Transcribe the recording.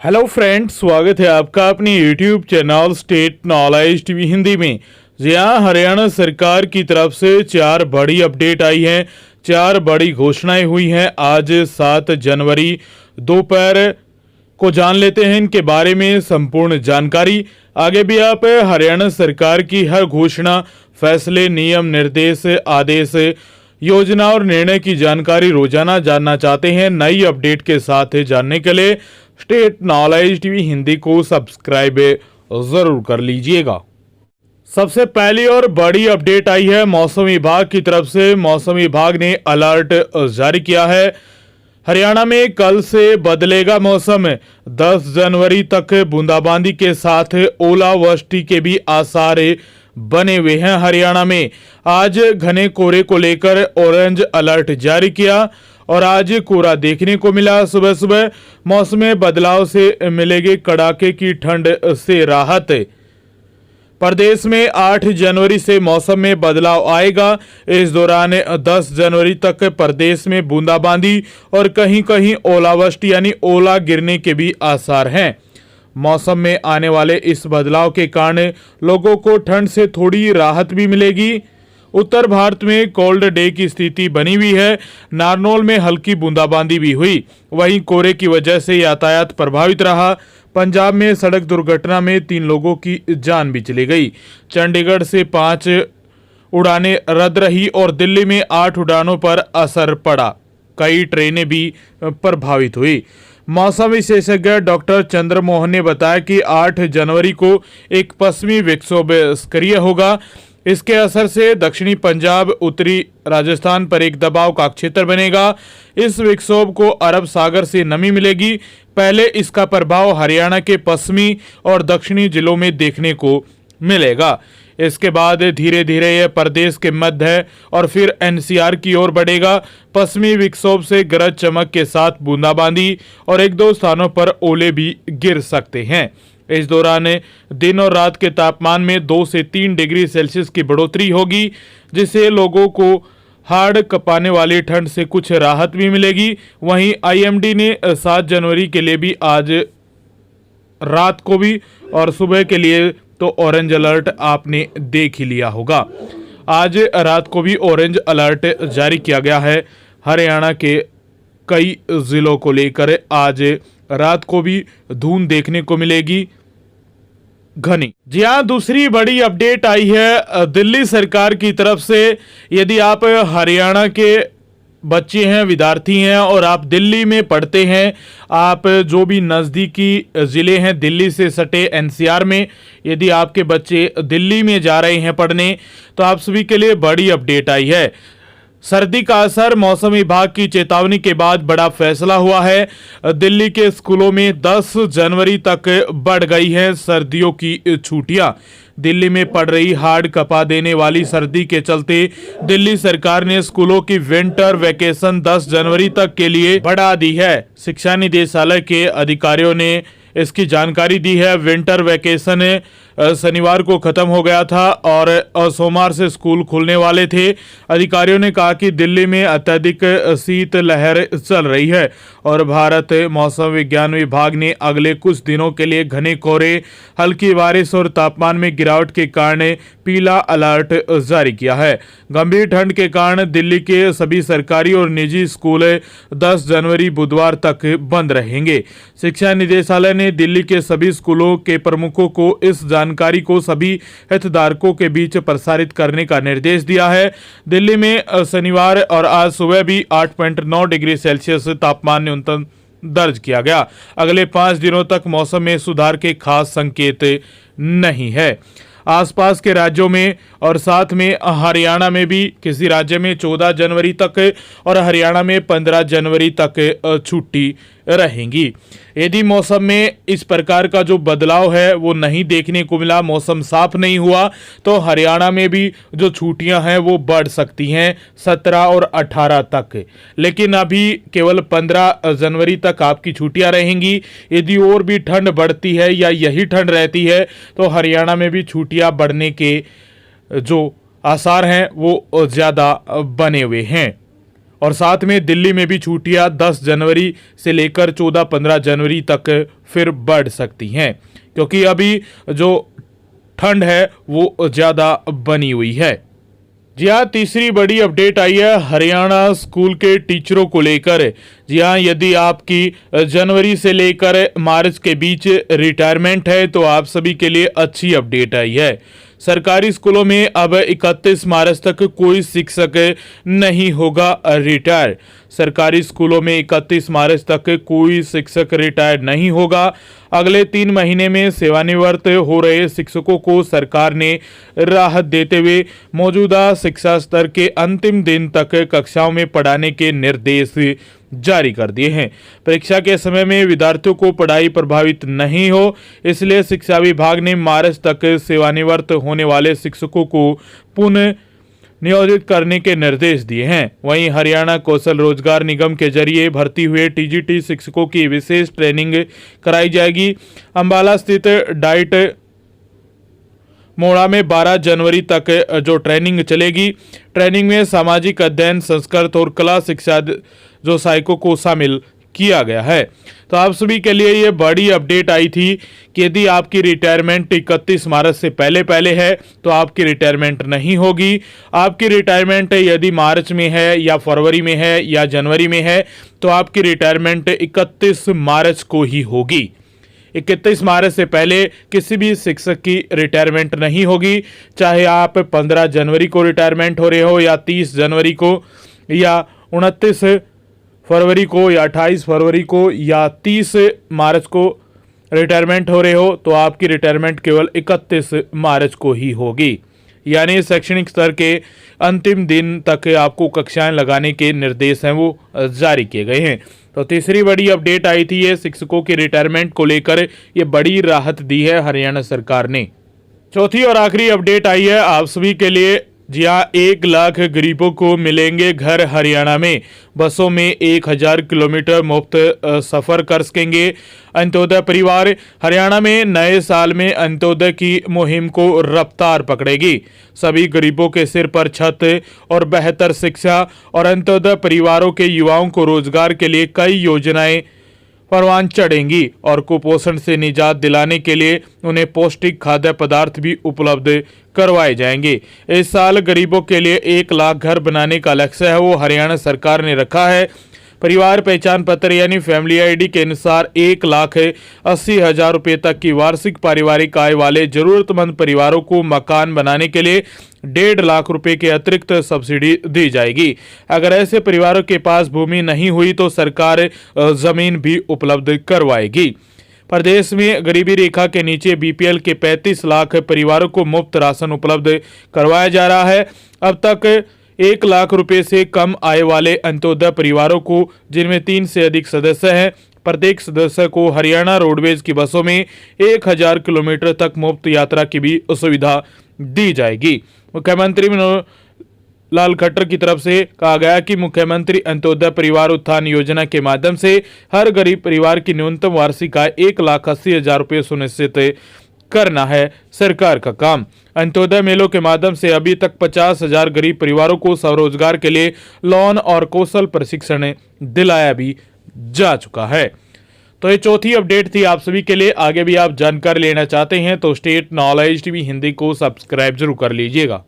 Hello friends, स्वागत है आपका अपने YouTube channel state knowledge TV Hindi में। जी हाँ, हरियाणा सरकार की तरफ से 4 बड़ी अपडेट आई हैं, 4 बड़ी घोषणाएं हुई हैं। आज 7 जनवरी दोपहर को जान लेते हैं इनके बारे में संपूर्ण जानकारी। आगे भी आप हरियाणा सरकार की हर घोषणा, फैसले, नियम, निर्देश, आदेश, योजना और निर्णय की जानकारी रोजाना जानना चाहते हैं नई अपडेट के साथ जानने के लिए स्टेट नॉलेज टीवी हिंदी को सब्सक्राइब जरूर कर लीजिएगा। सबसे पहली और बड़ी अपडेट आई है मौसम विभाग की तरफ से। मौसम विभाग ने अलर्ट जारी किया है। हरियाणा में कल से बदलेगा मौसम। 10 जनवरी तक बूंदाबांदी के साथ ओलावृष्टि के भी आसार बने हुए हैं। हरियाणा में आज घने कोहरे को लेकर ऑरेंज अलर्ट जारी किया और आज कोहरा देखने को मिला। सुबह सुबह मौसम में बदलाव से मिलेगी कड़ाके की ठंड से राहत। प्रदेश में 8 जनवरी से मौसम में बदलाव आएगा। इस दौरान 10 जनवरी तक प्रदेश में बूंदाबांदी और कहीं कहीं ओलावृष्टि यानी ओला गिरने के भी आसार हैं। मौसम में आने वाले इस बदलाव के कारण लोगों को ठंड से थोड़ी राहत भी मिलेगी। उत्तर भारत में कोल्ड डे की स्थिति बनी हुई है। नारनौल में हल्की बूंदाबांदी भी हुई। वहीं कोहरे की वजह से यातायात प्रभावित रहा। पंजाब में सड़क दुर्घटना में 3 लोगों की जान भी चली गई। चंडीगढ़ से 5 उड़ानें रद्द रही और दिल्ली में 8 उड़ानों पर असर पड़ा। कई ट्रेनें भी प्रभावित हुई। मौसम विशेषज्ञ डॉक्टर चंद्रमोहन ने बताया कि 8 जनवरी को एक पश्चिमी विक्षोभ सक्रिय होगा। इसके असर से दक्षिणी पंजाब, उत्तरी राजस्थान पर एक दबाव का क्षेत्र बनेगा। इस विक्षोभ को अरब सागर से नमी मिलेगी। पहले इसका प्रभाव हरियाणा के पश्चिमी और दक्षिणी जिलों में देखने को मिलेगा। इसके बाद धीरे धीरे यह प्रदेश के मध्य और फिर एनसीआर की ओर बढ़ेगा। पश्चिमी विक्षोभ से गरज चमक के साथ बूंदाबांदी और 1-2 स्थानों पर ओले भी गिर सकते हैं। इस दौरान दिन और रात के तापमान में 2 से 3 डिग्री सेल्सियस की बढ़ोतरी होगी, जिससे लोगों को हाड़ कपाने वाली ठंड से कुछ राहत भी मिलेगी। वहीं आईएमडी ने 7 जनवरी के लिए भी आज रात को भी और सुबह के लिए तो ऑरेंज अलर्ट आपने देख ही लिया होगा। आज रात को भी ऑरेंज अलर्ट जारी किया गया है हरियाणा के कई जिलों को लेकर। आज रात को भी धुंध देखने को मिलेगी घनी। जी हाँ, दूसरी बड़ी अपडेट आई है दिल्ली सरकार की तरफ से। यदि आप हरियाणा के बच्चे हैं, विद्यार्थी हैं और आप दिल्ली में पढ़ते हैं, आप जो भी नज़दीकी ज़िले हैं दिल्ली से सटे एनसीआर में, यदि आपके बच्चे दिल्ली में जा रहे हैं पढ़ने, तो आप सभी के लिए बड़ी अपडेट आई है। सर्दी का असर, मौसम विभाग की चेतावनी के बाद बड़ा फैसला हुआ है। दिल्ली के स्कूलों में 10 जनवरी तक बढ़ गई हैं सर्दियों की छुट्टियां। दिल्ली में पड़ रही हाड़ कपा देने वाली सर्दी के चलते दिल्ली सरकार ने स्कूलों की विंटर वैकेशन 10 जनवरी तक के लिए बढ़ा दी है। शिक्षा निदेशालय के अधिकारियों ने इसकी जानकारी दी है। विंटर वैकेशन शनिवार को खत्म हो गया था और सोमवार से स्कूल खुलने वाले थे। अधिकारियों ने कहा कि दिल्ली में अत्यधिक शीत लहर चल रही है और भारत मौसम विज्ञान विभाग ने अगले कुछ दिनों के लिए घने कोहरे, हल्की बारिश और तापमान में गिरावट के कारण पीला अलर्ट जारी किया है। गंभीर ठंड के कारण दिल्ली के सभी सरकारी और निजी स्कूल 10 जनवरी बुधवार तक बंद रहेंगे। शिक्षा निदेशालय ने दिल्ली के सभी स्कूलों के प्रमुखों को इस जानकारी को सभी हितधारकों के बीच प्रसारित करने का निर्देश दिया है। दिल्ली में शनिवार और आज सुबह भी 8.9 डिग्री सेल्सियस तापमान न्यूनतम दर्ज किया गया। अगले 5 दिनों तक मौसम में सुधार के खास संकेत नहीं है। आसपास के राज्यों में और साथ में हरियाणा में भी किसी राज्य में 14 जनवरी तक और हरियाणा में 15 जनवरी तक छुट्टी रहेंगी। यदि मौसम में इस प्रकार का जो बदलाव है वो नहीं देखने को मिला, मौसम साफ नहीं हुआ, तो हरियाणा में भी जो छुट्टियां हैं वो बढ़ सकती हैं 17 और 18 तक। लेकिन अभी केवल 15 जनवरी तक आपकी छुट्टियां रहेंगी। यदि और भी ठंड बढ़ती है या यही ठंड रहती है तो हरियाणा में भी छुट्टियां बढ़ने के जो आसार हैं वो ज़्यादा बने हुए हैं। और साथ में दिल्ली में भी छुट्टियां 10 जनवरी से लेकर 14-15 जनवरी तक फिर बढ़ सकती हैं, क्योंकि अभी जो ठंड है वो ज़्यादा बनी हुई है। जी हाँ, तीसरी बड़ी अपडेट आई है हरियाणा स्कूल के टीचरों को लेकर। जी हाँ, यदि आपकी जनवरी से लेकर मार्च के बीच रिटायरमेंट है तो आप सभी के लिए अच्छी अपडेट आई है। सरकारी स्कूलों में अब 31 मार्च तक कोई शिक्षक नहीं होगा रिटायर। सरकारी स्कूलों में 31 मार्च तक कोई शिक्षक रिटायर नहीं होगा। अगले 3 महीने में सेवानिवृत्त हो रहे शिक्षकों को सरकार ने राहत देते हुए मौजूदा शिक्षा स्तर के अंतिम दिन तक कक्षाओं में पढ़ाने के निर्देश जारी कर दिए हैं। परीक्षा के समय में विद्यार्थियों को पढ़ाई प्रभावित नहीं हो, इसलिए शिक्षा विभाग ने मार्च तक सेवानिवृत्त होने वाले शिक्षकों को पुनः नियोजित करने के निर्देश दिए हैं। वहीं हरियाणा कौशल रोजगार निगम के जरिए भर्ती हुए टीजीटी शिक्षकों की विशेष ट्रेनिंग कराई जाएगी। अंबाला स्थित डाइट मोड़ा में 12 जनवरी तक जो ट्रेनिंग चलेगी। ट्रेनिंग में सामाजिक अध्ययन, संस्कृत और कला शिक्षा जो सहायकों को शामिल किया गया है। तो आप सभी के लिए ये बड़ी अपडेट आई थी कि यदि आपकी रिटायरमेंट 31 मार्च से पहले है तो आपकी रिटायरमेंट नहीं होगी। आपकी रिटायरमेंट यदि मार्च में है या फरवरी में है या जनवरी में है तो आपकी रिटायरमेंट 31 मार्च को ही होगी। 31 मार्च से पहले किसी भी शिक्षक की रिटायरमेंट नहीं होगी, चाहे आप 15 जनवरी को रिटायरमेंट हो रहे हो या 30 जनवरी को या 29 फरवरी को या 28 फरवरी को या 30 मार्च को रिटायरमेंट हो रहे हो तो आपकी रिटायरमेंट केवल 31 मार्च को ही होगी। यानी शैक्षणिक स्तर के अंतिम दिन तक आपको कक्षाएं लगाने के निर्देश हैं वो जारी किए गए हैं। तो तीसरी बड़ी अपडेट आई थी ये शिक्षकों की रिटायरमेंट को लेकर, ये बड़ी राहत दी है हरियाणा सरकार ने। चौथी और आखिरी अपडेट आई है आप सभी के लिए। जी हाँ, 1 लाख गरीबों को मिलेंगे घर। हरियाणा में बसों में 1000 किलोमीटर मुफ्त सफर कर सकेंगे अंत्योदय परिवार। हरियाणा में नए साल में अंत्योदय की मुहिम को रफ्तार पकड़ेगी। सभी गरीबों के सिर पर छत और बेहतर शिक्षा और अंत्योदय परिवारों के युवाओं को रोजगार के लिए कई योजनाएं परवान चढ़ेंगी और कुपोषण से निजात दिलाने के लिए उन्हें पौष्टिक खाद्य पदार्थ भी उपलब्ध करवाए जाएंगे। इस साल गरीबों के लिए 1 लाख घर बनाने का लक्ष्य है वो हरियाणा सरकार ने रखा है। परिवार पहचान पत्र यानी फैमिली आईडी के अनुसार 1,80,000 रुपये तक की वार्षिक पारिवारिक आय वाले जरूरतमंद परिवारों को मकान बनाने के लिए 1.5 लाख रुपए के अतिरिक्त सब्सिडी दी जाएगी। अगर ऐसे परिवारों के पास भूमि नहीं हुई तो सरकार जमीन भी उपलब्ध करवाएगी। प्रदेश में गरीबी रेखा के नीचे बीपीएल के 35 लाख परिवारों को मुफ्त राशन उपलब्ध करवाया जा रहा है। अब तक 1 लाख रुपए से कम आय वाले अंत्योदय परिवारों को, जिनमें 3 से अधिक सदस्य हैं, प्रत्येक सदस्य को हरियाणा रोडवेज की बसों में 1000 किलोमीटर तक मुफ्त यात्रा की भी सुविधा दी जाएगी। मुख्यमंत्री मनोहर लाल खट्टर की तरफ से कहा गया कि मुख्यमंत्री अंत्योदय परिवार उत्थान योजना के माध्यम से हर गरीब परिवार की न्यूनतम वार्षिक आय 1,80,000 रुपये सुनिश्चित करना है सरकार का काम। अंत्योदय मेलों के माध्यम से अभी तक 50,000 गरीब परिवारों को स्वरोजगार के लिए लोन और कौशल प्रशिक्षण दिलाया भी जा चुका है। तो ये चौथी अपडेट थी आप सभी के लिए। आगे भी आप जानकारी लेना चाहते हैं तो स्टेट नॉलेज टीवी हिंदी को सब्सक्राइब जरूर कर लीजिएगा।